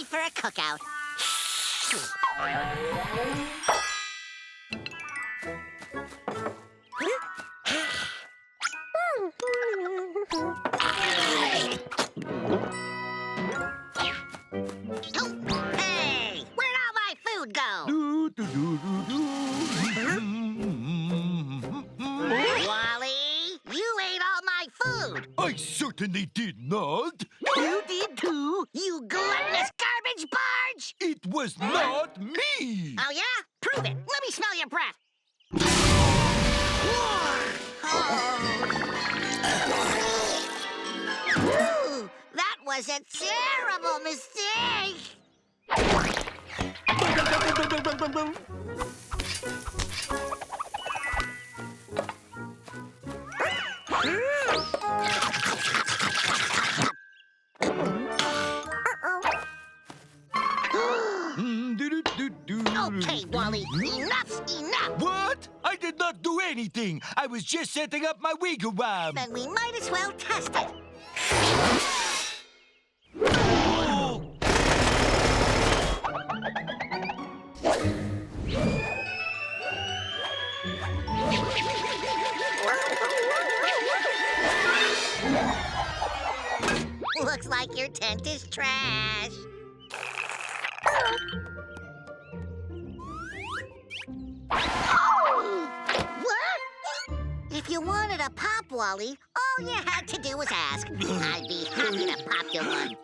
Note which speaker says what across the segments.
Speaker 1: for a cookout. Hey, where'd all my food go? Wally, you ate all my food.
Speaker 2: I certainly did not.
Speaker 1: You did too, you gluttonous garbage barge.
Speaker 2: It was not me.
Speaker 1: Oh, yeah? Prove it. Let me smell your breath. Ooh, that was a terrible mistake. Okay, Wally, enough's enough.
Speaker 2: What? I did not do anything. I was just setting up my wigwam.
Speaker 1: Then we might as well test it.
Speaker 2: Oh.
Speaker 1: Looks like your tent is trash. What? If you wanted a pop, Wally, all you had to do was ask. I'd be happy to pop you one.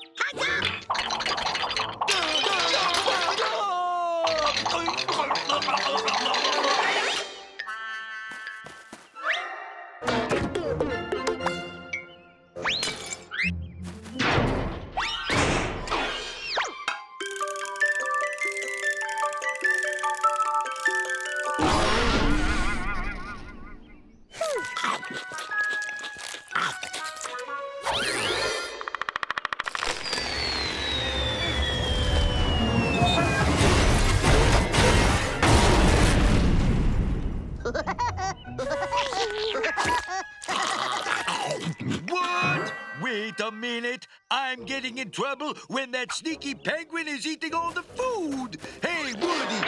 Speaker 2: What? Wait a minute. I'm getting in trouble when that sneaky penguin is eating all the food. Hey, Woody,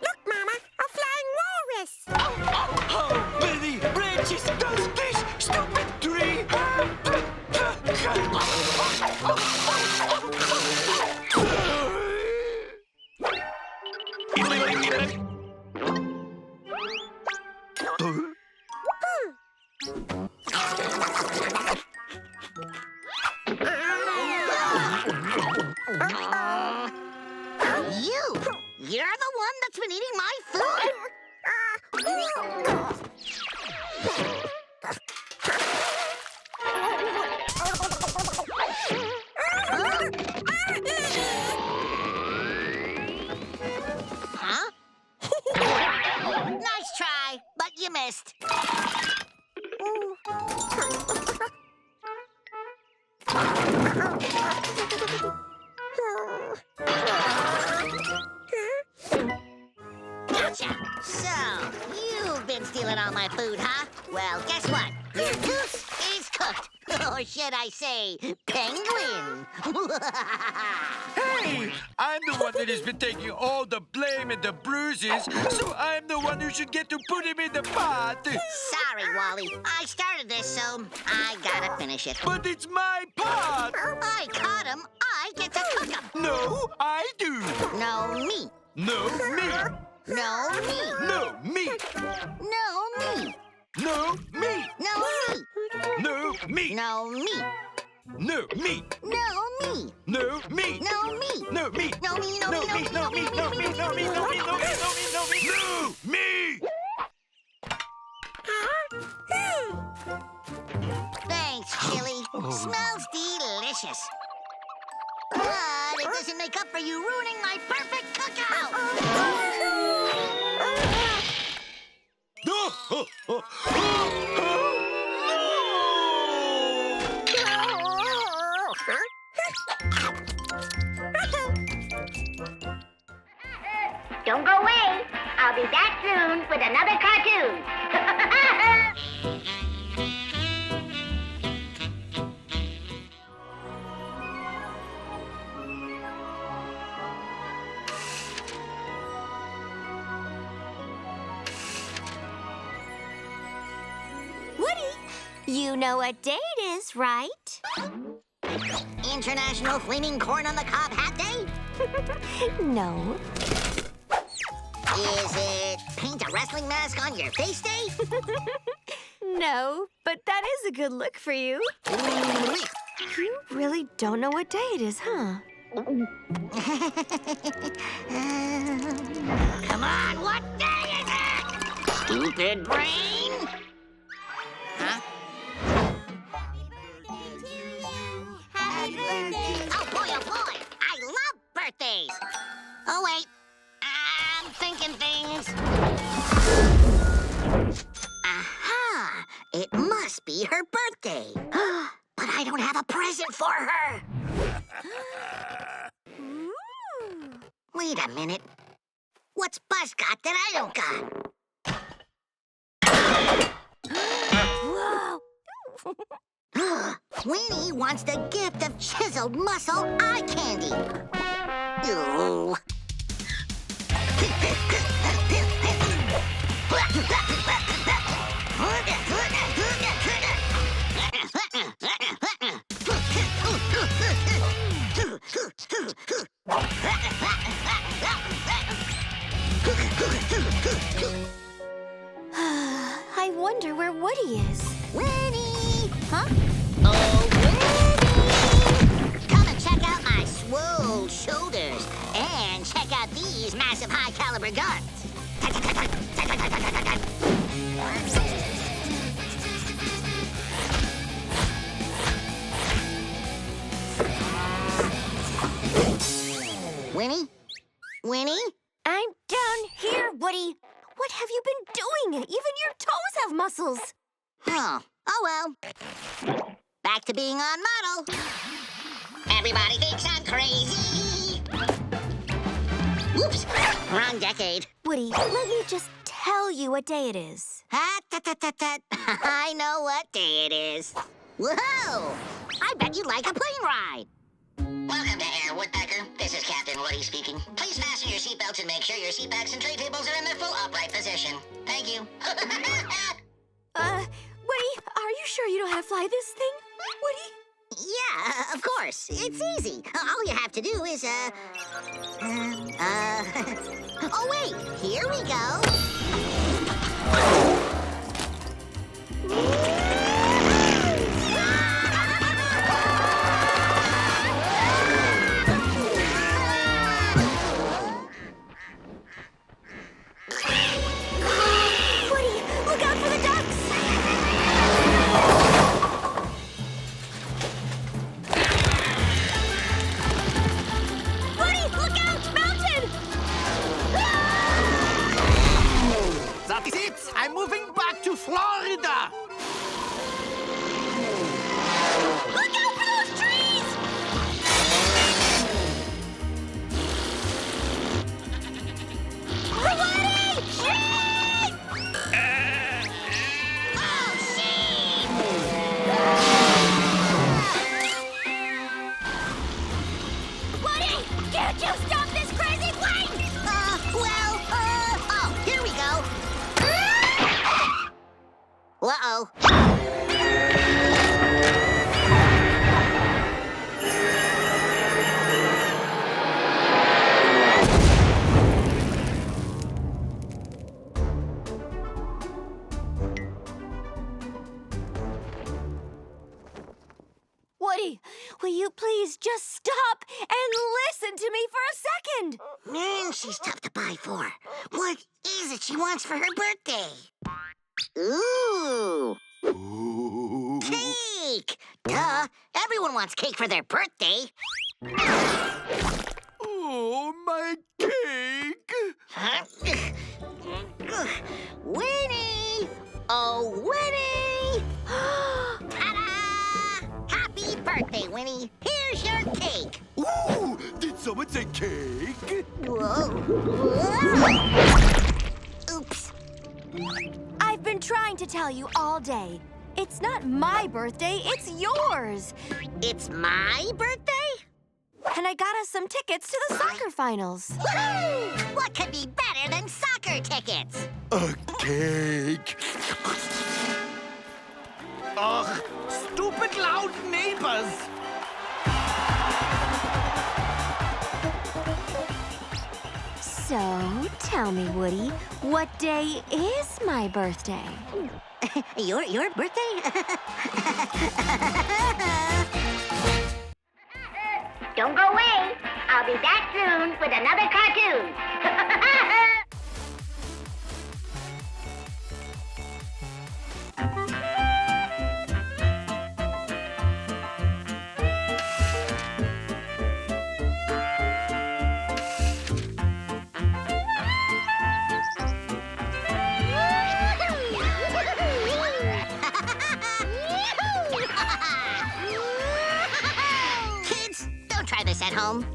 Speaker 3: Look, Mama, a flying walrus.
Speaker 2: How many branches does this stupid tree
Speaker 1: You're the one that's been eating my food. Huh? Nice try, but you missed. Gotcha. So, you've been stealing all my food, huh? Well, guess what? Your goose is cooked. Or should I say, penguin.
Speaker 2: Hey, I'm the one that has been taking all the blame and the bruises, so I'm the one who should get to put him in the pot.
Speaker 1: Sorry, Wally. I started this, so I gotta finish it.
Speaker 2: But it's my pot.
Speaker 1: I caught him. I get to cook him.
Speaker 2: No, I do.
Speaker 1: No, me.
Speaker 2: No, me.
Speaker 1: No, me.
Speaker 2: No, me.
Speaker 1: No, me.
Speaker 2: No, me.
Speaker 1: No, me.
Speaker 2: No, me.
Speaker 1: No, me.
Speaker 2: No, me.
Speaker 1: No, me.
Speaker 2: No, me.
Speaker 1: No, me.
Speaker 2: No, me.
Speaker 1: No, me, no,
Speaker 2: No,
Speaker 1: me,
Speaker 2: me, no, me, no, me, no, me, no, me, no, me, no, me, no, me, no, me.
Speaker 1: Thanks, Chili. Smells delicious. But it doesn't make up for you ruining my perfect cookout.
Speaker 3: Don't go away. I'll be back
Speaker 1: soon with another cartoon.
Speaker 3: Woody, you know what day it is, right?
Speaker 1: International Flaming Corn on the Cob Hat Day?
Speaker 3: No.
Speaker 1: Is it paint a wrestling mask on your face day?
Speaker 3: No, but that is a good look for you. You really don't know what day it is, huh?
Speaker 1: Come on, what day is it? Stupid brain? Huh?
Speaker 3: Happy birthday!
Speaker 1: Oh boy, I love birthdays. Oh wait, I'm thinking things. Aha, it must be her birthday. But I don't have a present for her. Wait a minute. What's Buzz got that I don't got?
Speaker 3: Whoa!
Speaker 1: Winnie wants the gift of chiseled muscle eye candy. Ooh.
Speaker 3: I wonder where Woody is.
Speaker 1: Winnie!
Speaker 3: Huh?
Speaker 1: Oh, Winnie! Come and check out my swole shoulders and check out these massive high-caliber guns. Winnie? Winnie?
Speaker 3: I'm down here, Woody. What have you been doing? Even your toes have muscles.
Speaker 1: Oh well. Back to being on model. Everybody thinks I'm crazy. Oops, wrong decade.
Speaker 3: Woody, let me just tell you what day it is.
Speaker 1: I know what day it is. Whoa! I bet you'd like a plane ride. Welcome to Air Woodpecker. This is Captain Woody speaking. Please fasten your seatbelts and make sure your seat backs and tray tables are in their full upright position. Thank you.
Speaker 3: Woody, are you sure you know how to fly this thing? Woody?
Speaker 1: Yeah, of course. It's easy. All you have to do is, oh, wait. Here we go.
Speaker 3: Woody, look out for the ducks! Woody, look out! Mountain!
Speaker 4: That is it! I'm moving back to Florida!
Speaker 3: Look out for those trees! Woody! Sheep!
Speaker 1: Oh, sheep!
Speaker 3: Woody! Can't you stop this crazy plane?
Speaker 1: Oh, here we go. Uh-oh.
Speaker 3: Woody, will you please just stop and listen to me for a second?
Speaker 1: Man, she's tough to buy for. What is it she wants for her birthday? Ooh,
Speaker 2: Ooh.
Speaker 1: cake! Duh, everyone wants cake for their birthday.
Speaker 2: Oh, my cake!
Speaker 1: Huh? Winnie! Oh, Winnie! Ta-da! Happy birthday, Winnie. Here's your cake.
Speaker 2: Ooh, did someone say cake?
Speaker 1: Whoa. Oops.
Speaker 3: I've been trying to tell you all day. It's not my birthday, it's yours.
Speaker 1: It's my birthday?
Speaker 3: And I got us some tickets to the soccer finals.
Speaker 1: Woohoo! What could be better than soccer tickets?
Speaker 2: A cake.
Speaker 4: Ugh, stupid loud neighbors.
Speaker 3: So, tell me, Woody, what day is my birthday?
Speaker 1: Your birthday?
Speaker 5: Don't go away. I'll be back soon with another cartoon.
Speaker 1: Kids, don't try this at home.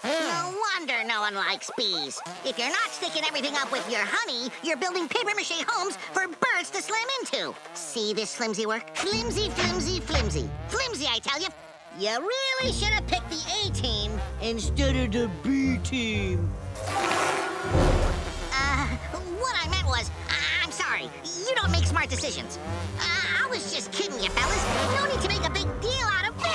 Speaker 1: No wonder no one likes bees. If you're not sticking everything up with your honey, you're building papier-mâché homes for birds to slam into. See this flimsy work? Flimsy, flimsy, flimsy. Flimsy, I tell you. You really should have picked the A team instead of the B team. What I meant was, I'm sorry. You don't make smart decisions. I was just kidding you, fellas. No need to make a big deal out of this!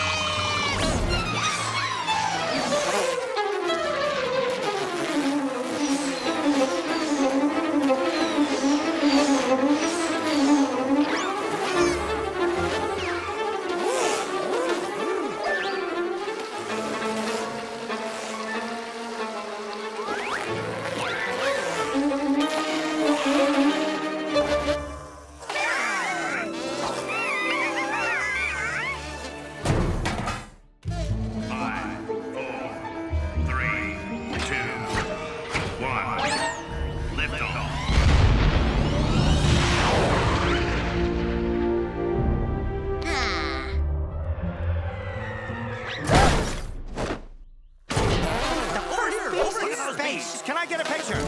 Speaker 4: Can I get a picture?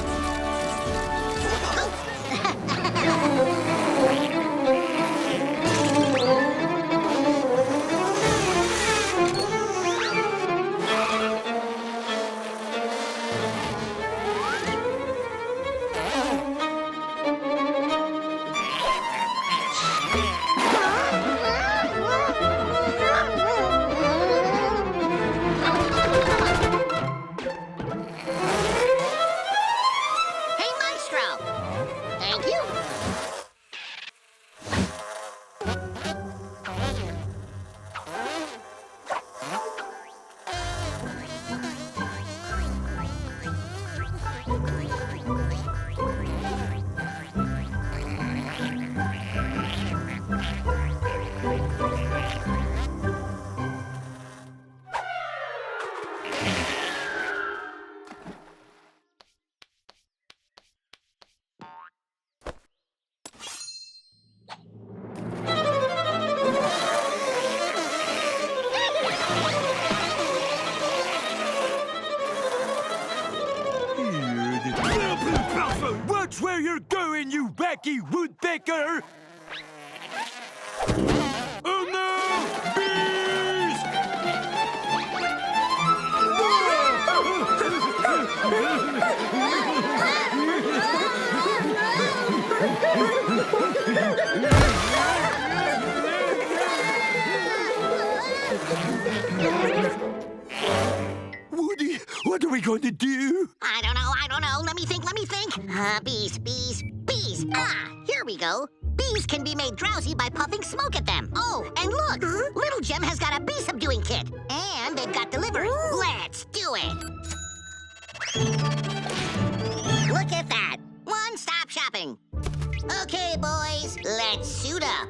Speaker 2: Watch where you're going, you wacky woodpecker! Oh no! Bees! Woody, what are we going to do?
Speaker 1: I don't know. Let me think. Bees. Here we go. Bees can be made drowsy by puffing smoke at them. Oh, and look! Little Gem has got a bee subduing kit. And they've got delivery. Let's do it! Look at that. One-stop shopping. Okay, boys, let's suit up.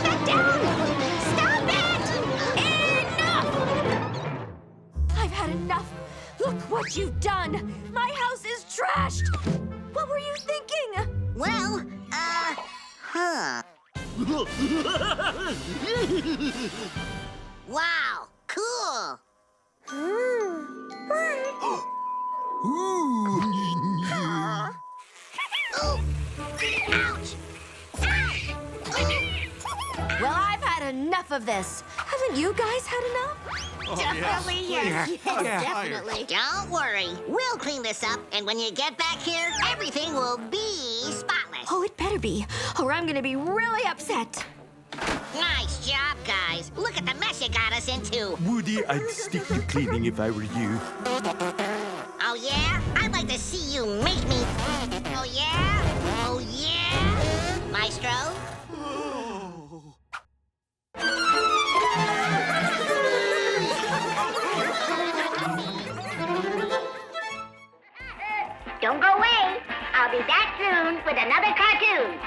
Speaker 3: that down! Stop it! Enough! I've had enough. Look what you've done. My house is trashed. What were you thinking?
Speaker 1: Well, Wow, cool. Ouch!
Speaker 3: Well, I've had enough of this. Haven't you guys had enough?
Speaker 1: Definitely, yes.
Speaker 4: Yeah.
Speaker 1: Definitely. Don't worry. We'll clean this up, and when you get back here, everything will be spotless.
Speaker 3: Oh, it better be, or I'm gonna be really upset.
Speaker 1: Nice job, guys. Look at the mess you got us into.
Speaker 2: Woody, I'd stick to cleaning if I were you.
Speaker 1: Oh, yeah? I'd like to see you make me. Oh, yeah? Oh, yeah? Maestro?
Speaker 5: Don't go away. I'll be back soon with another cartoon.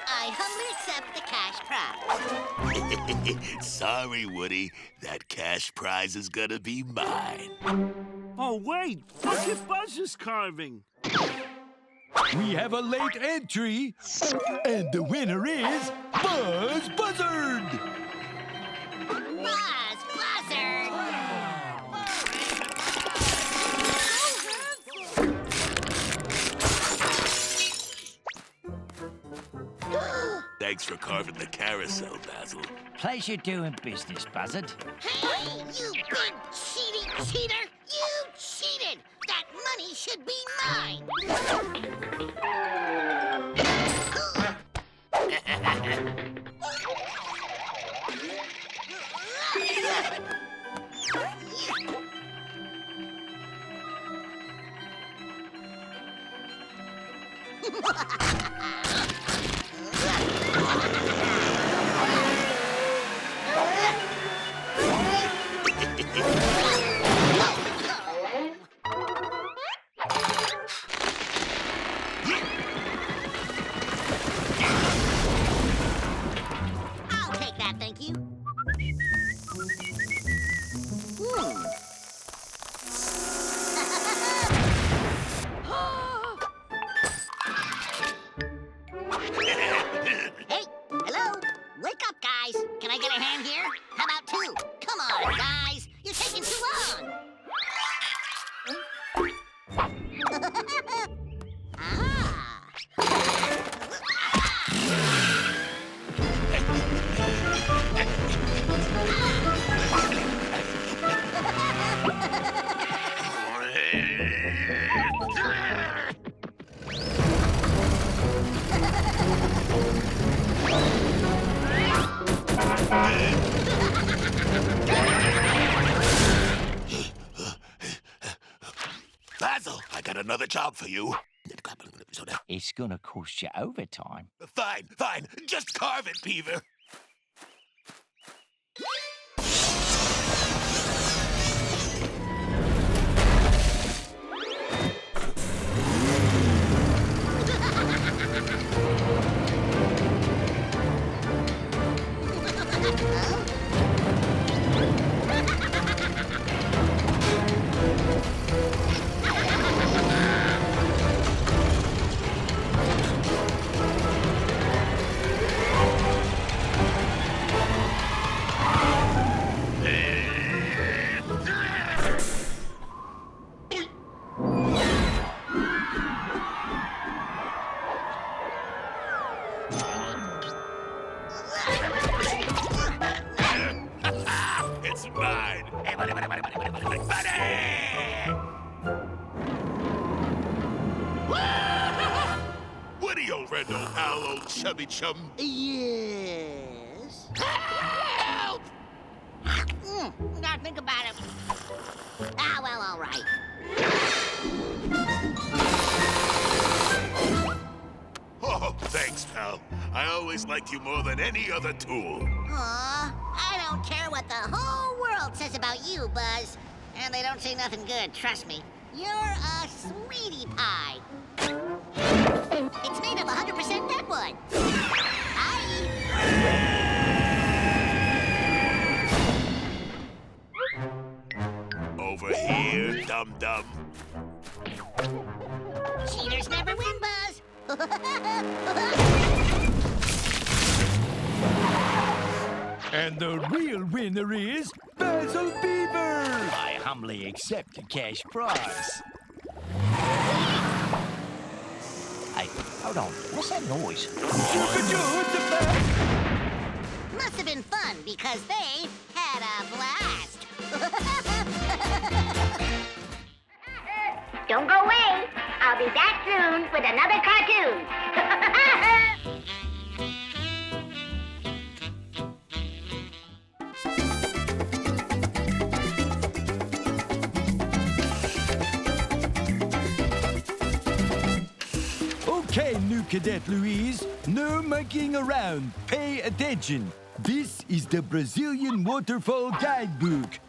Speaker 1: I humbly accept the cash prize.
Speaker 6: Sorry, Woody. That cash prize is gonna be mine.
Speaker 4: Oh, wait. Look at Buzz's carving.
Speaker 2: We have a late entry, and the winner is Buzz Buzzard.
Speaker 1: Buzz Buzzard!
Speaker 6: Thanks for carving the carousel, Basil.
Speaker 7: Pleasure doing business, Buzzard.
Speaker 1: Hey, you big cheating cheater! You cheated! That money should be mine! I'll take that, thank you. Hey, hello. Wake up, guys. Can I get a hand here? How about two? Come on, guys. You're taking too long.
Speaker 6: Basil, I got another job for you.
Speaker 7: It's gonna cost you overtime.
Speaker 6: Fine, fine. Just carve it, Beaver. It's mine. Woody, old red old owl, old chubby chum.
Speaker 1: Yes.
Speaker 6: Help!
Speaker 1: Now think about it. Ah, well, all right.
Speaker 6: Oh, thanks, pal. I always liked you more than any other tool.
Speaker 1: Aw, I don't care what the whole world says about you, Buzz. And they don't say nothing good, trust me. You're a sweetie pie. It's made of 100% deadwood.
Speaker 6: Over here, dum-dum.
Speaker 1: Cheaters never win, Buzz.
Speaker 2: And the real winner is Basil Beaver.
Speaker 7: I humbly accept the cash prize. Hey, hold on. What's that noise?
Speaker 1: Must have been fun because they had a blast.
Speaker 5: Don't go away. I'll be back soon with another cartoon.
Speaker 2: Okay, new Cadet Louise. No monkeying around. Pay attention. This is the Brazilian Waterfall Guidebook.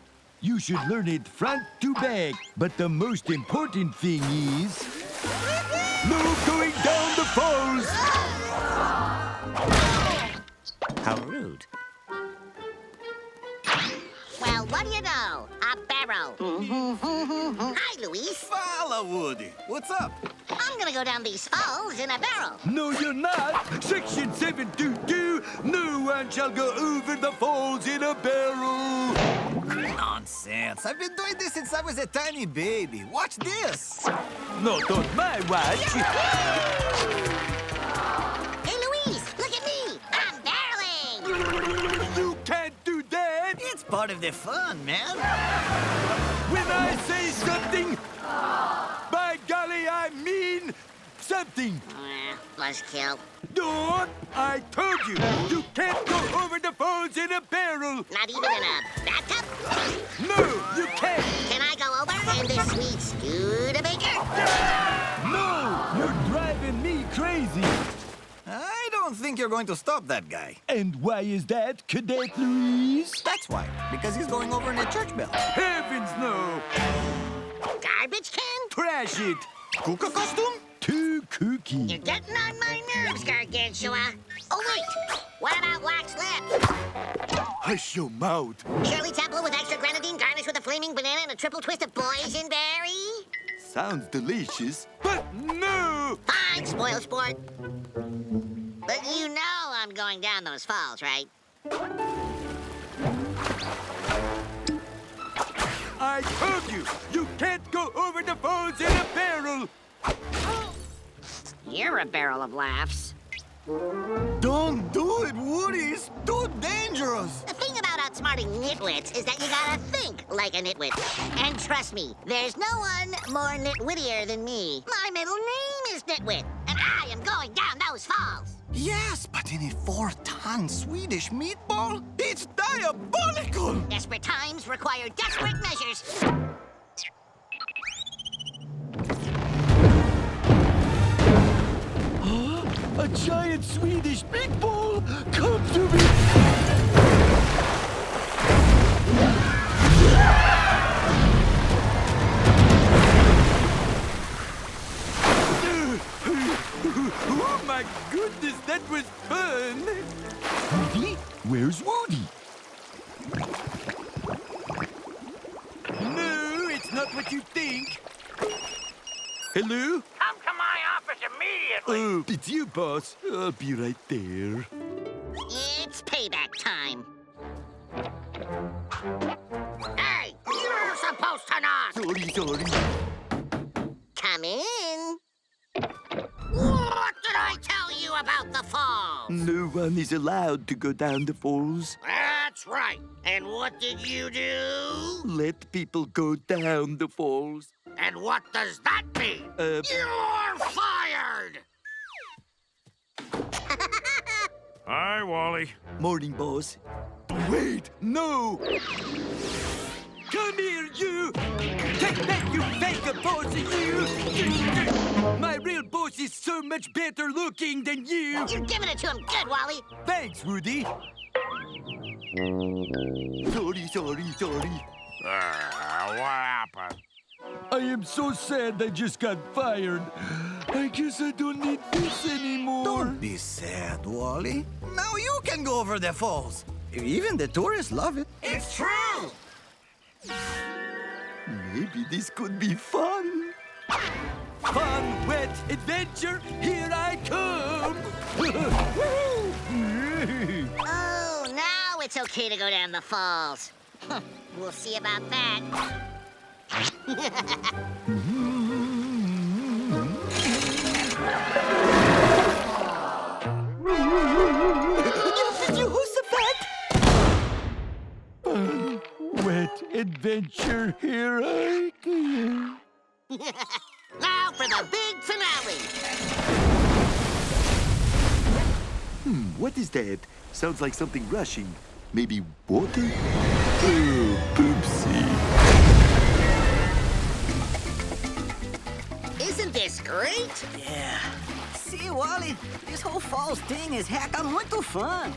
Speaker 2: You should learn it front to back. But the most important thing is... no going down the falls!
Speaker 7: How rude.
Speaker 1: Well, what do you know? A barrel. Hi, Luis.
Speaker 4: Fala, Woody. What's up?
Speaker 1: I'm gonna go down these falls in a barrel.
Speaker 2: No, you're not! Section 722, no one shall go over the falls in a barrel!
Speaker 4: Nonsense. I've been doing this since I was a tiny baby. Watch this.
Speaker 2: Not on my watch!
Speaker 1: Hey, Luis, look at me. I'm barreling.
Speaker 2: You can't do that!
Speaker 4: It's part of the fun, man.
Speaker 2: When I say something, by golly, I mean something!
Speaker 1: Buzzkill.
Speaker 2: No, I told you, you can't go over the falls in a barrel!
Speaker 1: Not even in a bathtub?
Speaker 2: No, you can't!
Speaker 1: Can I go over in this sweet Studebaker?
Speaker 2: No, you're driving me crazy!
Speaker 4: I don't think you're going to stop that guy.
Speaker 2: And why is that, Cadet Louise?
Speaker 4: That's why. Because he's going over in a church bell.
Speaker 2: Heavens no!
Speaker 1: Garbage can?
Speaker 2: Trash it!
Speaker 4: Kuka costume?
Speaker 2: Too kooky.
Speaker 1: You're getting on my nerves, Gargantua. Oh, wait. What about wax lips?
Speaker 2: Hush your mouth.
Speaker 1: Shirley Temple with extra grenadine garnished with a flaming banana and a triple twist of boysenberry?
Speaker 2: Sounds delicious, but no!
Speaker 1: Fine, spoil sport. But you know I'm going down those falls, right?
Speaker 2: I told you, you can't go over the falls in a barrel!
Speaker 1: You're a barrel of laughs.
Speaker 4: Don't do it, Woody. It's too dangerous.
Speaker 1: The thing about outsmarting nitwits is that you gotta think like a nitwit. And trust me, there's no one more nitwittier than me. My middle name is Nitwit, and I am going down those falls.
Speaker 4: Yes, but in a 4-ton Swedish meatball? It's diabolical!
Speaker 1: Desperate times require desperate measures.
Speaker 2: A giant Swedish meatball! Come to me! Oh my goodness, that was fun! Woody? Where's Woody? No, it's not what you think. Hello?
Speaker 8: Come to my office immediately.
Speaker 2: Oh, it's you, boss. I'll be right there.
Speaker 1: It's payback time. Hey, you're supposed to knock.
Speaker 2: Sorry.
Speaker 1: Come in. What did I tell you about the falls?
Speaker 2: No one is allowed to go down the falls.
Speaker 8: That's right. And what did you do?
Speaker 2: Let people go down the falls.
Speaker 8: And what does that mean? You're fired!
Speaker 9: Hi, Wally.
Speaker 2: Morning, boss. Wait, no! Come here, you! Take that, you fake boss, you! My real boss is so much better looking than you!
Speaker 1: You're giving it to him good, Wally.
Speaker 2: Thanks, Woody. Sorry.
Speaker 9: What happened?
Speaker 2: I am so sad I just got fired. I guess I don't need this anymore.
Speaker 4: Don't be sad, Wally. Now you can go over the falls. Even the tourists love it.
Speaker 8: It's true!
Speaker 2: Maybe this could be fun. Fun, wet adventure, here I come!
Speaker 1: Oh, now it's okay to go down the falls. We'll see about that.
Speaker 2: Wet adventure, here I come.
Speaker 1: Now for the big finale.
Speaker 2: What is that? Sounds like something rushing. Maybe water? Oh, poopsie.
Speaker 1: Isn't this great?
Speaker 4: Yeah. See, Wally, this whole falls thing is heck muito fun.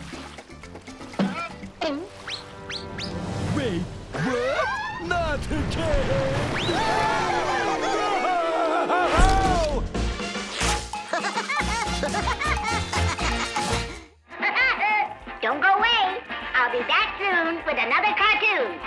Speaker 2: Wait, what? Not again! No!
Speaker 5: Don't go away. I'll be back soon with another cartoon.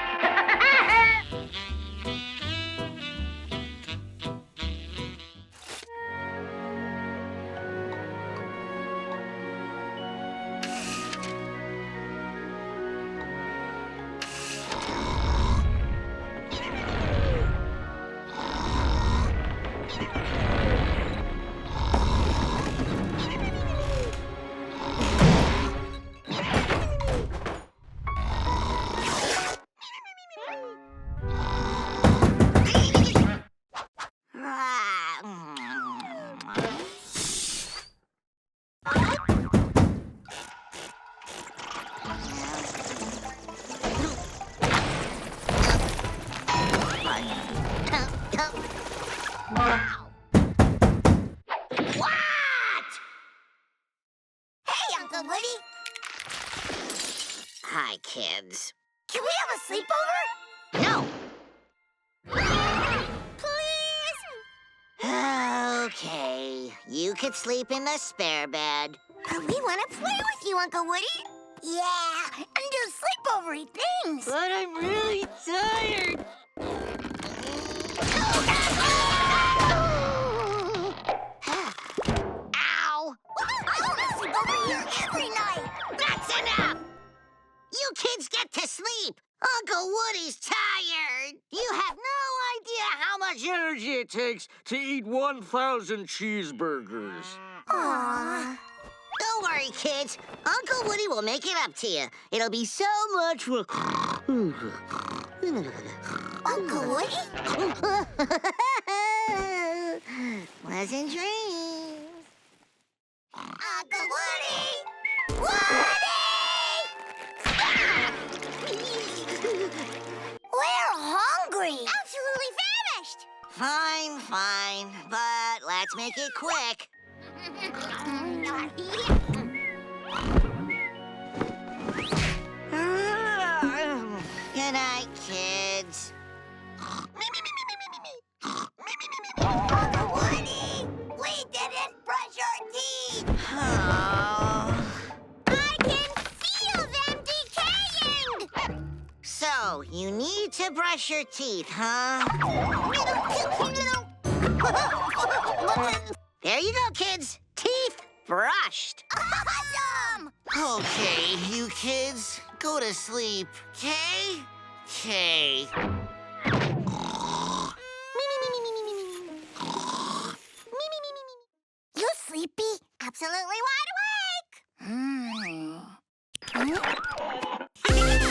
Speaker 1: Hi, kids.
Speaker 3: Can we have a sleepover?
Speaker 1: No!
Speaker 3: Please?
Speaker 1: Okay, you could sleep in the spare bed.
Speaker 3: But we want to play with you, Uncle Woody. Yeah, and do sleepover-y things.
Speaker 1: But I'm really tired. Ow!
Speaker 3: I want to sleep over here every night.
Speaker 1: That's enough! You kids get to sleep. Uncle Woody's tired. You have no idea how much
Speaker 9: Energy it takes to eat 1,000 cheeseburgers.
Speaker 3: Aww.
Speaker 1: Don't worry, kids. Uncle Woody will make it up to you. It'll be so much fun.
Speaker 3: Uncle Woody?
Speaker 1: Pleasant dreams.
Speaker 3: Uncle Woody! Woody! We're hungry. Absolutely famished.
Speaker 1: Fine. But let's make it quick. Good night, kids.
Speaker 3: Uncle Woody! We didn't brush our teeth!
Speaker 1: Oh.
Speaker 3: I can feel them decaying!
Speaker 1: So, you need to brush your teeth, huh? There you go, kids. Teeth brushed.
Speaker 3: Awesome!
Speaker 1: Okay, you kids, go to sleep, okay? Okay.
Speaker 3: You sleepy? Absolutely wide awake!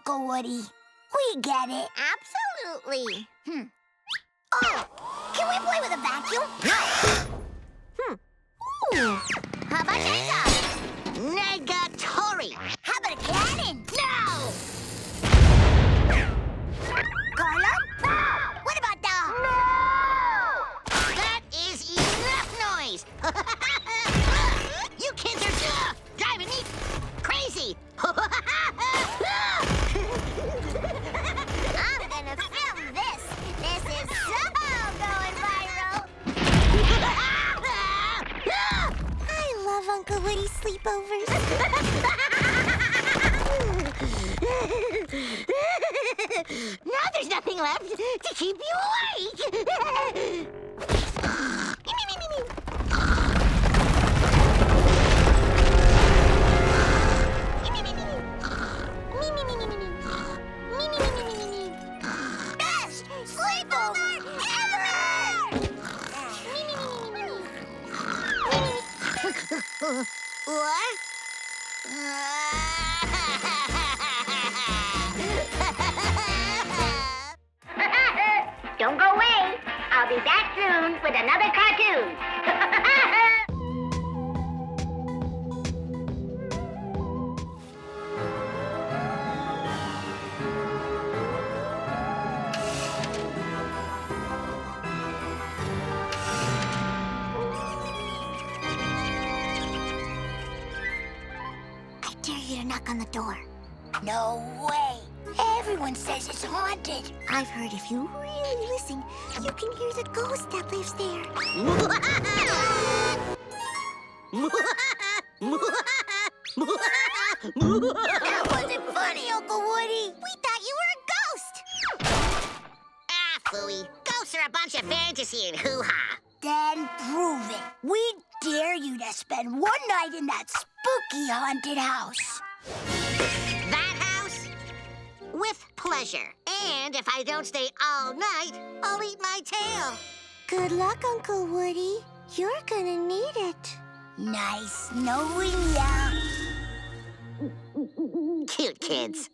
Speaker 5: Uncle Woody. We get it.
Speaker 1: Absolutely.
Speaker 5: Oh, can we play with a vacuum? Ooh. How about this?
Speaker 1: Negatory.
Speaker 5: How about a cannon?
Speaker 1: No!
Speaker 5: Carla? What about the...
Speaker 1: That is enough noise! You kids are driving me crazy!
Speaker 5: I'm gonna film this. This is so going viral. I love Uncle Woody's sleepovers.
Speaker 1: Now there's nothing left to keep you awake!
Speaker 5: Best sleepover ever! What? Don't go away. I'll be back soon with another cartoon. I dare you to knock on the door. No way. Everyone says it's haunted. I've heard if you really listen, you can hear the ghost that lives there. That wasn't funny, Uncle Woody. We thought you were a ghost.
Speaker 1: Ah, Phooey. Ghosts are a bunch of fantasy and hoo-ha.
Speaker 5: Then prove it. We dare you to spend one night in that spooky haunted house.
Speaker 1: That house? With pleasure. And if I don't stay all night, I'll eat my tail.
Speaker 5: Good luck, Uncle Woody. You're gonna need it. Nice knowing ya.
Speaker 1: Cute kids.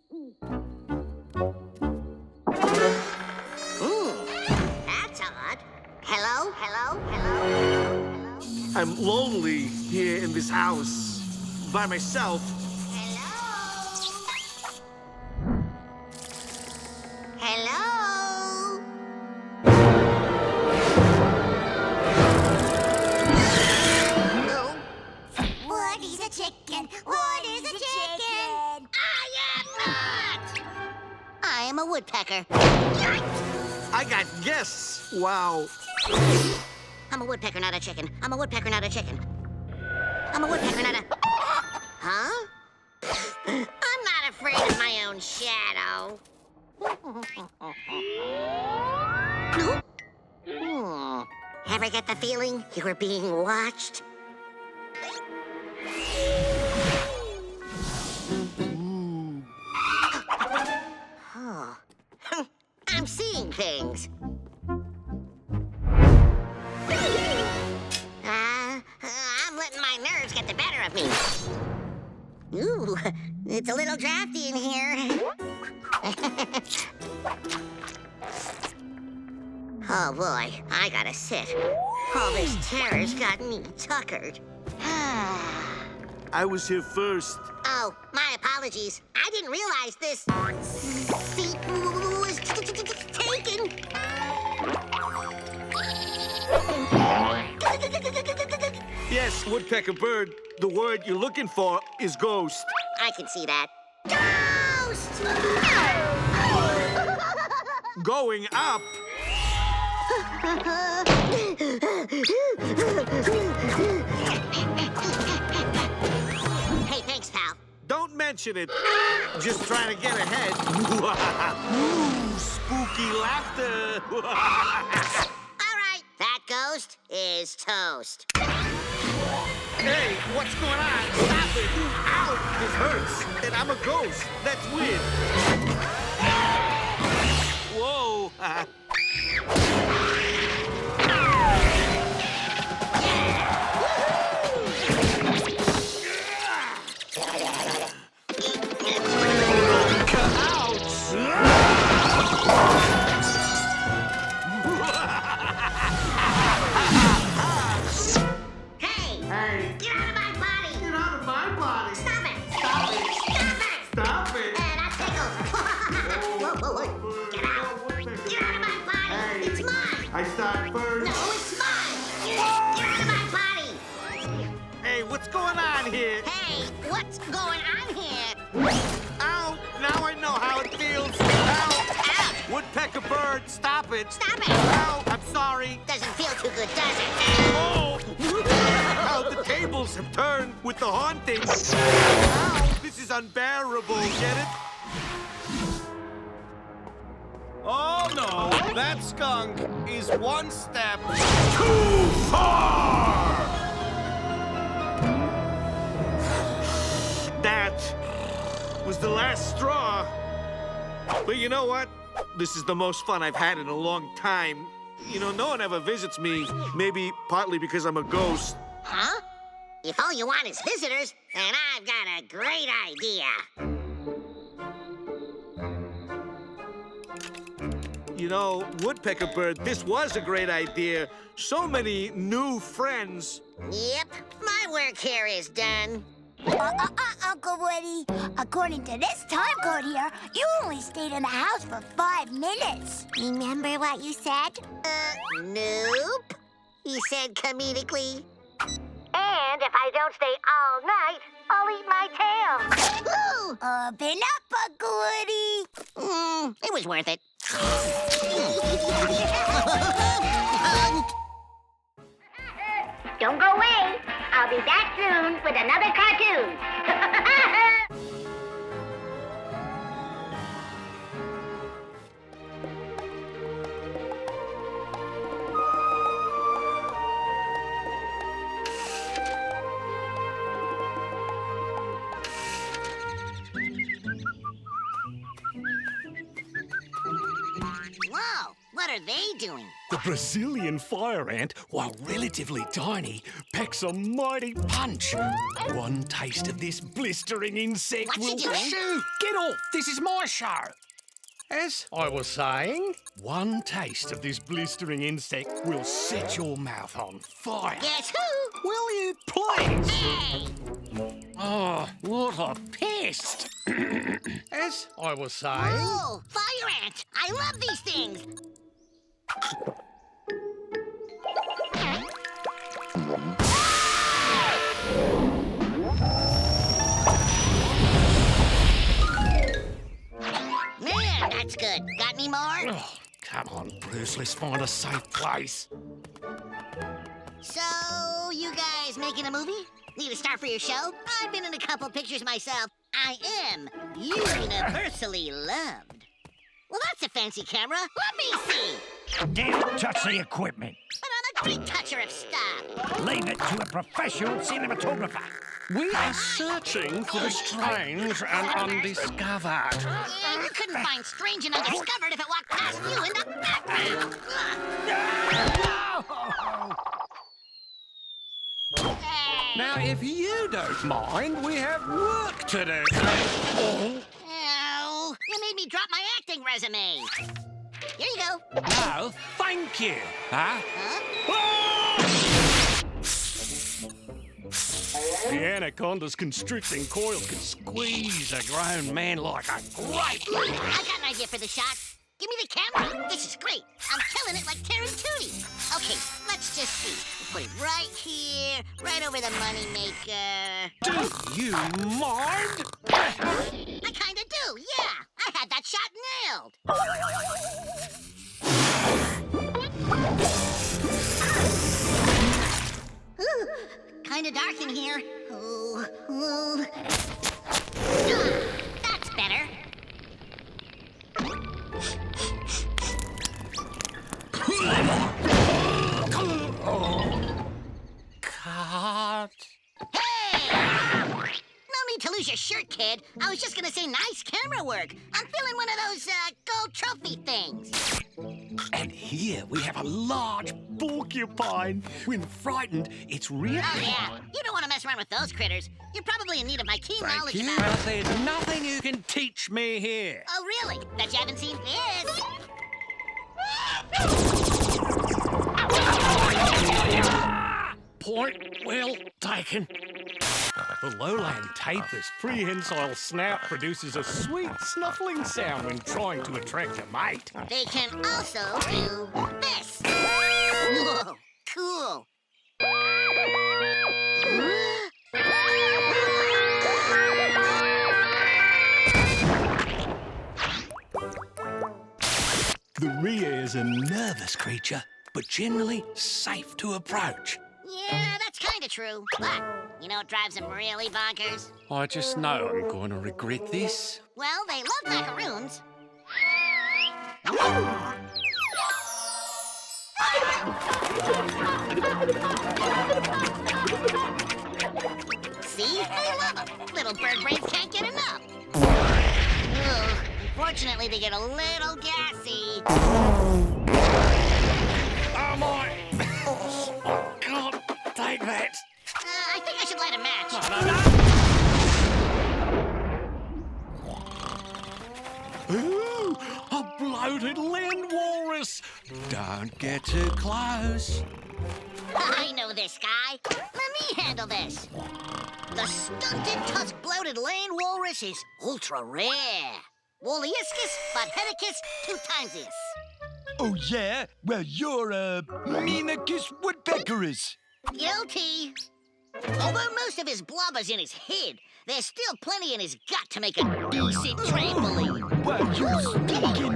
Speaker 1: That's odd. Hello? Hello? Hello?
Speaker 9: I'm lonely here in this house by myself.
Speaker 1: Hello? No.
Speaker 5: Woody's a chicken. Woody's a chicken.
Speaker 1: I am not! I am a woodpecker.
Speaker 9: I got guests. Wow.
Speaker 1: I'm a woodpecker, not a chicken. I'm a woodpecker, not a chicken. I'm a woodpecker, not a... Huh? I'm not afraid of my own shadow. Ever get the feeling you were being watched? Oh. I'm seeing things. I'm letting my nerves get the better of me. Ooh, it's a little drafty in here. Oh boy, I gotta sit. All this terror's got me tuckered.
Speaker 9: I was here first.
Speaker 1: Oh, my apologies. I didn't realize this seat was taken.
Speaker 9: Yes, woodpecker bird. The word you're looking for is ghost.
Speaker 1: I can see that. Ghost!
Speaker 9: Going up.
Speaker 1: Hey, thanks, pal.
Speaker 9: Don't mention it. Just trying to get ahead. Ooh, spooky laughter.
Speaker 1: All right, that ghost is toast.
Speaker 9: Hey, what's going on? Stop it. Ow, this hurts. And I'm a ghost. That's weird. Whoa. Ow! I start first.
Speaker 1: No, it's mine. You're out of my party.
Speaker 9: Hey, what's going on here?
Speaker 1: Hey, what's going on here?
Speaker 9: Ow! Now I know how it feels. Ow!
Speaker 1: Ouch!
Speaker 9: Woodpecker bird, stop it!
Speaker 1: Stop it!
Speaker 9: Ow! I'm sorry.
Speaker 1: Doesn't feel too good, does it?
Speaker 9: Oh! How the tables have turned with the haunting. Ow! This is unbearable. Get it? Oh no! That skunk is one step too far. That was the last straw. But you know what? This is the most fun I've had in a long time. You know, no one ever visits me. Maybe partly because I'm a ghost.
Speaker 1: Huh? If all you want is visitors, then I've got a great idea.
Speaker 9: You know, Woodpecker Bird, this was a great idea. So many new friends.
Speaker 1: Yep, my work here is done.
Speaker 5: Uncle Woody. According to this time code here, you only stayed in the house for 5 minutes. Remember what you said?
Speaker 1: Nope. He said comedically. And if I don't stay all night, I'll eat my tail. Woo!
Speaker 5: Open up, Uncle Woody.
Speaker 1: It was worth it.
Speaker 5: Don't go away. I'll be back soon with another cartoon.
Speaker 1: Whoa, what are they doing?
Speaker 10: The Brazilian fire ant, while relatively tiny, packs a mighty punch. One taste of this blistering insect
Speaker 1: What you
Speaker 10: will...
Speaker 1: doing?
Speaker 10: Shoo! Get off! This is my show! As I was saying, one taste of this blistering insect will set your mouth on fire.
Speaker 1: Guess who?
Speaker 10: Will you please?
Speaker 1: Hey!
Speaker 10: Oh, what a pest! As I was saying...
Speaker 1: Oh, fire ant! I love these things! Man, that's good. Got any more?
Speaker 10: Oh, come on, Bruce, let's find a safe place.
Speaker 1: So, you guys making a movie? Need a star for your show? I've been in a couple pictures myself. I am universally loved. Well, that's a fancy camera. Let me see.
Speaker 7: Don't touch the equipment.
Speaker 1: But I'm a great toucher of stuff.
Speaker 7: Leave it to a professional cinematographer.
Speaker 10: We are searching for the strange and undiscovered.
Speaker 1: Yeah, you couldn't find strange and undiscovered if it walked past you in the background. Hey.
Speaker 10: Now, if you don't mind, we have work to do.
Speaker 1: Ow, you made me drop my acting resume. Here you go.
Speaker 10: No, thank you. Huh? The anaconda's constricting coils could squeeze a grown man like a grape.
Speaker 1: I got an idea for the shot. Give me the camera. This is great. I'm killing it like Terry Tootie. Okay, let's just see. We'll put it right here, right over the moneymaker.
Speaker 10: Do you mind?
Speaker 1: I kinda do, yeah. I had that shot nailed. Ooh, kinda dark in here. Ooh. That's better.
Speaker 10: Cut.
Speaker 1: Hey! No need to lose your shirt, kid. I was just gonna say nice camera work. I'm feeling one of those gold trophy things.
Speaker 10: And here we have a large porcupine. When frightened, it's really...
Speaker 1: Oh, yeah. You don't want to mess around with those critters. You're probably in need of my keen knowledge
Speaker 10: Thank you.
Speaker 1: about...
Speaker 10: Well, there's nothing you can teach me here.
Speaker 1: Oh, really? Bet you haven't seen this.
Speaker 10: Point well taken. The lowland tapir's prehensile snout produces a sweet snuffling sound when trying to attract a mate.
Speaker 1: They can also do this.
Speaker 10: Maria is a nervous creature, but generally safe to approach.
Speaker 1: Yeah, that's kind of true. But you know what drives him really bonkers?
Speaker 10: I just know I'm going to regret this.
Speaker 1: Well, they love macaroons. See? They love them. Little bird brains can't get enough. Ugh. Unfortunately, they get a little gassy.
Speaker 10: Oh, my! I can't take that.
Speaker 1: I think I should light a match.
Speaker 10: No. Ooh, a bloated land walrus. Don't get too close.
Speaker 1: I know this guy. Let me handle this. The stunted tusk bloated land walrus is ultra rare. Wolliuscus, Budheticus, 2 times this.
Speaker 2: Oh, yeah? Well, you're a Menicus woodpeckerus.
Speaker 1: Guilty. Although most of his blubber's in his head, there's still plenty in his gut to make a decent trampoline.
Speaker 2: Why, you stinking...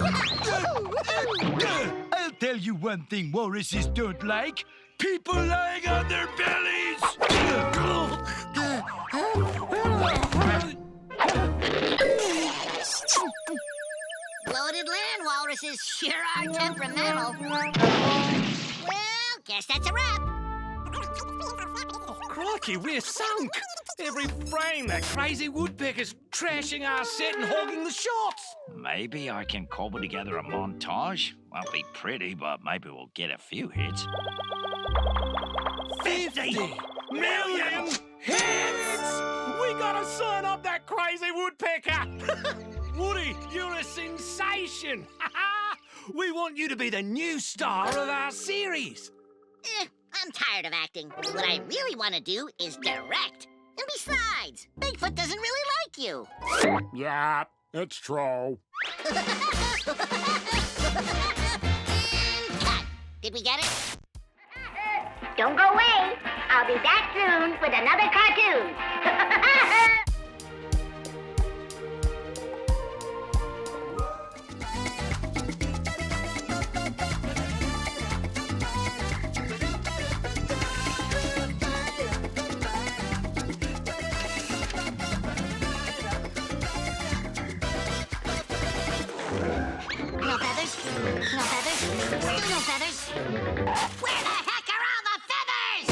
Speaker 2: I'll tell you one thing walruses don't like. People lying on their bellies!
Speaker 1: Bloated land walruses sure are temperamental. Well, guess that's a wrap.
Speaker 10: Crikey, we're sunk. Every frame that crazy woodpecker's trashing our set and hogging the shots.
Speaker 7: Maybe I can cobble together a montage. Won't be pretty, but maybe we'll get a few hits.
Speaker 10: 50 million hits! We gotta sign up that crazy woodpecker! Woody, you're a sensation! We want you to be the new star of our series.
Speaker 1: I'm tired of acting. What I really want to do is direct. And besides, Bigfoot doesn't really like you.
Speaker 10: Yeah, it's true.
Speaker 1: And cut. Did we get it?
Speaker 5: Don't go away. I'll be back soon with another cartoon.
Speaker 1: No feathers? No feathers? Still no feathers? Where the heck are all the feathers?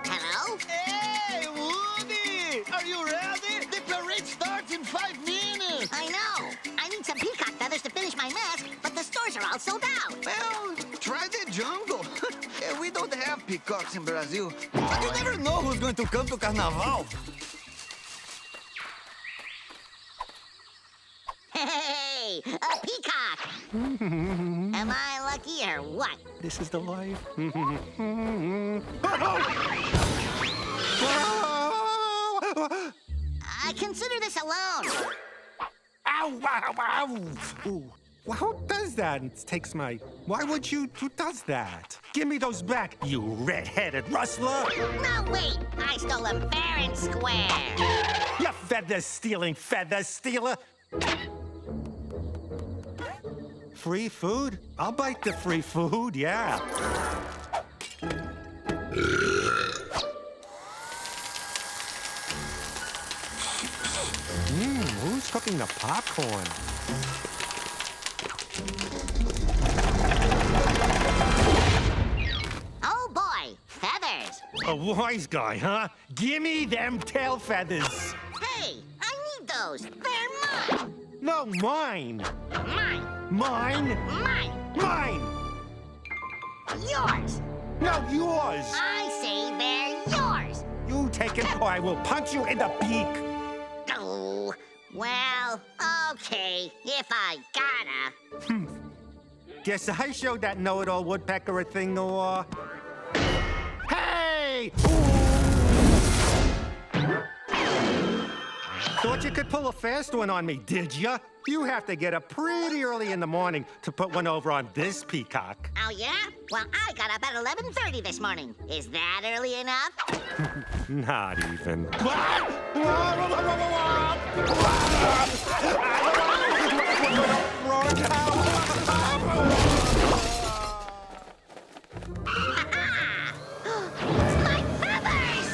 Speaker 1: Hello?
Speaker 4: Hey, Woody! Are you ready? The parade starts in 5 minutes.
Speaker 1: I know. I need some peacock feathers to finish my mask, but the stores are all sold out.
Speaker 4: Well, try the jungle. We don't have peacocks in Brazil. But you never know who's going to come to Carnaval.
Speaker 1: Hey, a peacock! Am I lucky or what?
Speaker 10: This is the life.
Speaker 1: I consider this a loan.
Speaker 10: Ow, ow, ow! Ooh. Well, who does that? It takes my... Why would you... Who does that? Give me those back, you red-headed rustler!
Speaker 1: No, wait! I stole them fair and square.
Speaker 10: You feather-stealing feather stealer! Free food? I'll bite the free food, yeah. Who's cooking the popcorn?
Speaker 1: Oh, boy! Feathers!
Speaker 10: A wise guy, huh? Gimme them tail feathers.
Speaker 1: Hey, I need those. They're mine.
Speaker 10: No, mine.
Speaker 1: Mine.
Speaker 10: Mine.
Speaker 1: Mine.
Speaker 10: Mine.
Speaker 1: Yours.
Speaker 10: No, yours.
Speaker 1: I say they're yours.
Speaker 10: You take it or I will punch you in the beak.
Speaker 1: Oh, well, okay, if I gotta.
Speaker 10: Guess I showed that know-it-all woodpecker a thing or... Hey! Thought you could pull a fast one on me, did ya? You have to get up pretty early in the morning to put one over on this peacock.
Speaker 1: Oh, yeah? Well, I got up at 11:30 this morning. Is that early enough?
Speaker 10: Not even.
Speaker 1: My feathers!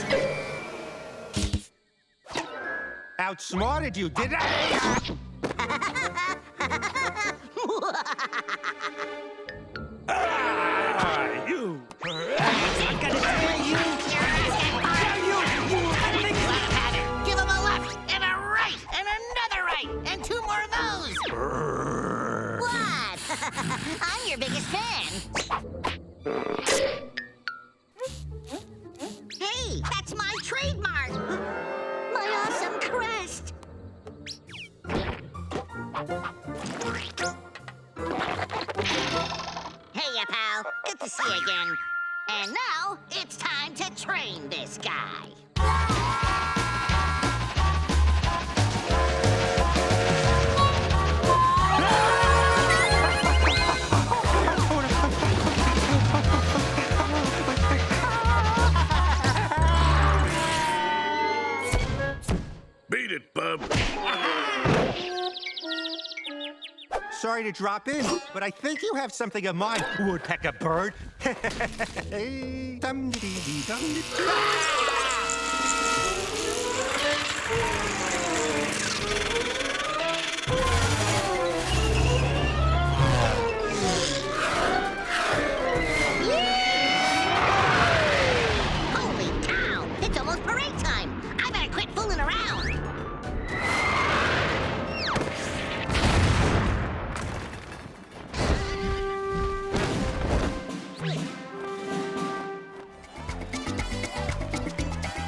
Speaker 10: Outsmarted you, did I? You! I'm gonna kill you!
Speaker 1: Give him a left and a right and another right and 2 more of those. What? I'm your biggest fan. Hey, that's my trademark. My awesome crest. Hey, ya pal. Good to see you again. And now it's time to train this guy.
Speaker 6: Beat it, bub.
Speaker 10: Sorry to drop in, but I think you have something of mine, woodpecker bird.
Speaker 1: Holy cow! It's almost parade time. I better quit fooling around.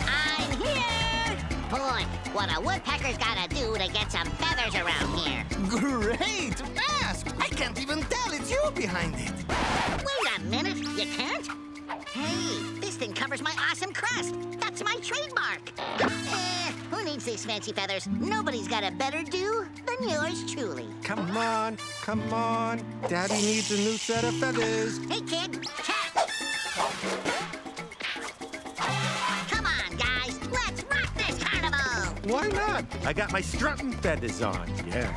Speaker 1: I'm here! Boy, what a woodpecker's gotta do to get some feathers around here.
Speaker 4: Great mask! I can't even tell it's you behind it.
Speaker 1: Wait a minute, you can't? Hey, this thing covers my awesome crest. That's my trademark. Who needs these fancy feathers? Nobody's got a better do than yours truly.
Speaker 10: Come on, come on. Daddy needs a new set of feathers.
Speaker 1: Hey, kid, catch! Come on, guys, let's rock this carnival!
Speaker 10: Why not? I got my strutting feathers on. Yeah.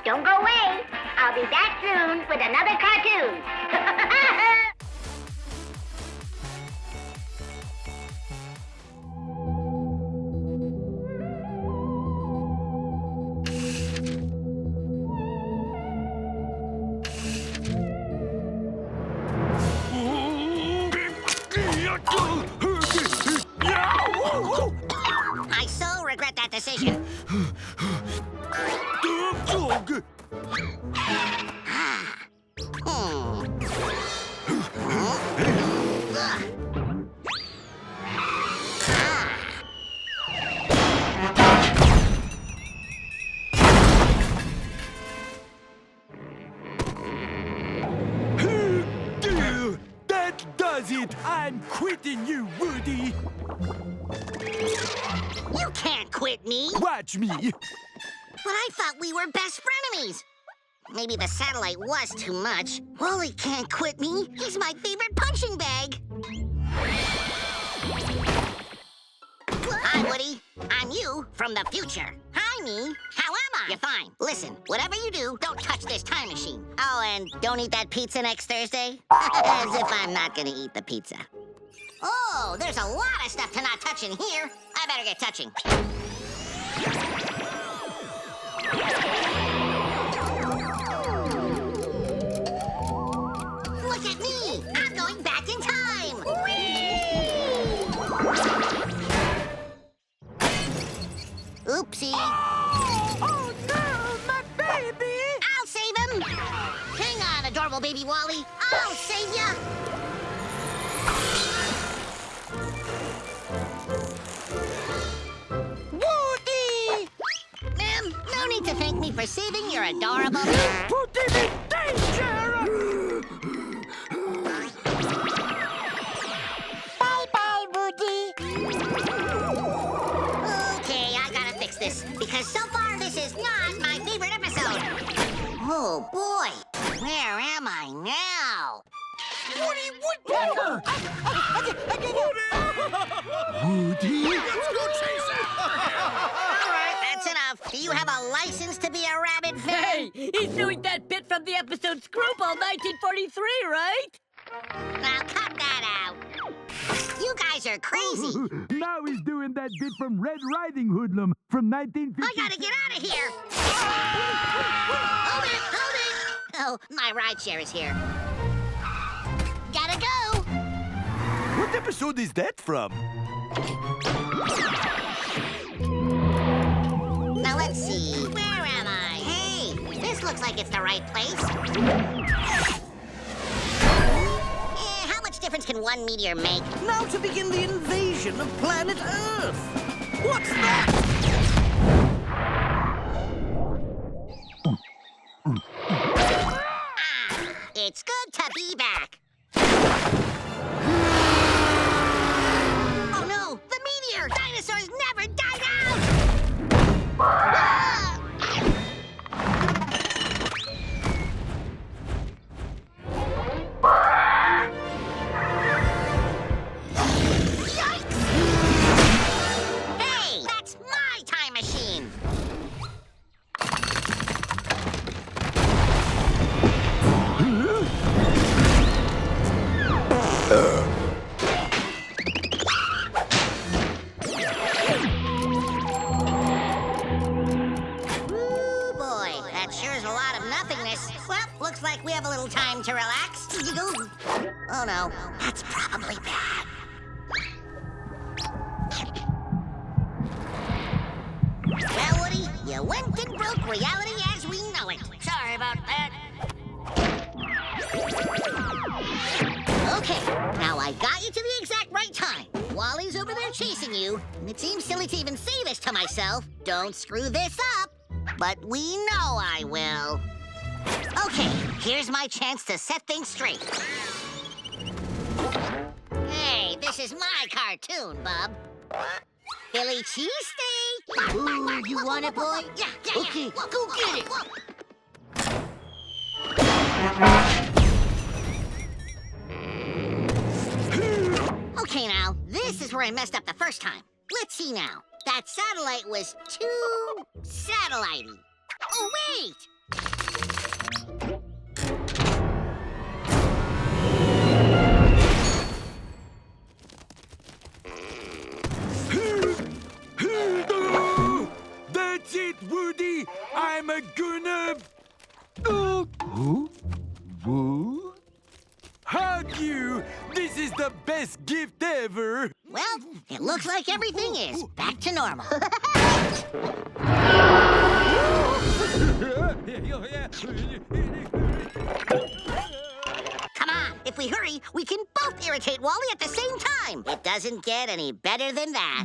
Speaker 5: Don't go away. I'll be back soon with another cartoon.
Speaker 1: I so regret that decision.
Speaker 2: That does it! I'm quitting you, Woody!
Speaker 1: You can't quit me!
Speaker 2: Watch me!
Speaker 1: But I thought we were best frenemies. Maybe the satellite was too much. Wally can't quit me. He's my favorite punching bag. Hi, Woody. I'm you from the future. Hi, me. How am I? You're fine. Listen, whatever you do, don't touch this time machine. Oh, and don't eat that pizza next Thursday. As if I'm not gonna eat the pizza. Oh, there's a lot of stuff to not touch in here. I better get touching. Look at me! I'm going back in time! Whee! Oopsie.
Speaker 3: Oh, no, my baby!
Speaker 1: I'll save him! Hang on, adorable baby Wally. I'll save ya!
Speaker 3: Woody!
Speaker 1: Ma'am, no need to thank me for saving your adorable...
Speaker 3: Put him in danger!
Speaker 5: Bye-bye, Woody.
Speaker 1: Okay, I gotta fix this, because so far this is not my favorite episode. Oh, boy. Where am I now?
Speaker 4: Woody
Speaker 8: Woody Woodpecker!
Speaker 2: Woody?
Speaker 8: Let's go chase it!
Speaker 1: All right, that's enough. Do you have a license to be a rabbit fan?
Speaker 3: Hey, he's doing that bit from the episode Screwball 1943, right?
Speaker 1: Now cut that out. You guys are crazy.
Speaker 2: Now he's doing that bit from Red Riding Hoodlum from 1950.
Speaker 1: I gotta get out of here. Hold it, hold it. Oh, my rideshare is here. Gotta go.
Speaker 2: What episode is that from?
Speaker 1: Now let's see. Where am I? Hey, this looks like it's the right place. How much difference can one meteor make?
Speaker 8: Now to begin the invasion of planet Earth. What's that?
Speaker 1: It's good to be back. Oh no, the meteor! Dinosaurs never died out! Ah! Yikes! Hey, that's my time machine! Looks like we have a little time to relax. Oh no, that's probably bad. Well, Woody, you went and broke reality as we know it. Sorry about that. Okay, now I got you to the exact right time. Wally's over there chasing you, and it seems silly to even say this to myself. Don't screw this up, but we know I will. Okay, here's my chance to set things straight. Hey, this is my cartoon, bub. Philly cheesesteak. Ooh, you want it, boy? Yeah. Okay, go get it. Okay, now, this is where I messed up the first time. Let's see now. That satellite was too satellite-y. Oh, wait!
Speaker 2: That's it, Woody! I'm gonna... Hug you! This is the best gift ever!
Speaker 1: Well, it looks like everything is back to normal. Come on, if we hurry, we can both irritate Wally at the same time. It doesn't get any better than that.